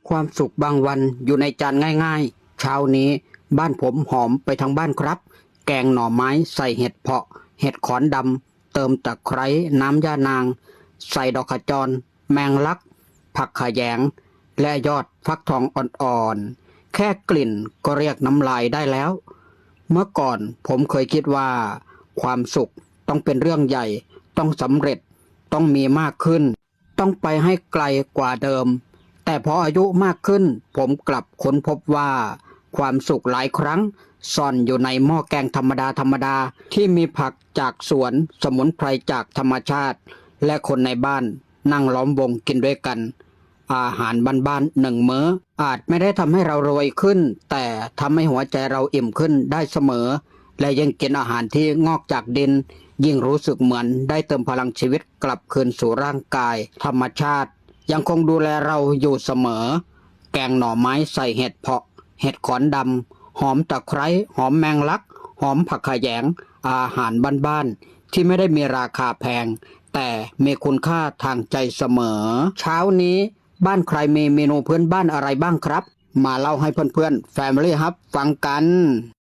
ความสุขบางวันอยู่ในจานง่ายๆเช้านี้บ้านผมหอมไปทั้งบ้านครับแกงหน่อไม้ใส่เห็ดเผาะเห็ดขอนดำเติมตะไคร้น้ำย่านางใส่ดอกขจรแมงลักผักขะแยงและยอดฟักทองอ่อนๆแค่กลิ่นก็เรียกน้ำลายได้แล้วเมื่อก่อนผมเคยคิดว่าความสุขต้องเป็นเรื่องใหญ่ต้องสำเร็จต้องมีมากขึ้นต้องไปให้ไกลกว่าเดิมแต่พออายุมากขึ้นผมกลับค้นพบว่าความสุขหลายครั้งซ่อนอยู่ในหม้อแกงธรรมดาที่มีผักจากสวนสมุนไพรจากธรรมชาติและคนในบ้านนั่งล้อมวงกินด้วยกันอาหารบ้านๆหนึ่งมื้ออาจไม่ได้ทำให้เรารวยขึ้นแต่ทำให้หัวใจเราอิ่มขึ้นได้เสมอและยังกินอาหารที่งอกจากดินยิ่งรู้สึกเหมือนได้เติมพลังชีวิตกลับคืนสู่ร่างกายธรรมชาติยังคงดูแลเราอยู่เสมอแกงหน่อไม้ใส่เห็ดเผาะเห็ดขอนดำหอมตะไคร้หอมแมงลักหอมผักขะแยงอาหารบ้านๆที่ไม่ได้มีราคาแพงแต่มีคุณค่าทางใจเสมอเช้านี้บ้านใครมีเมนูพื้นบ้านอะไรบ้างครับมาเล่าให้เพื่อนๆ Family Hub ฟังกัน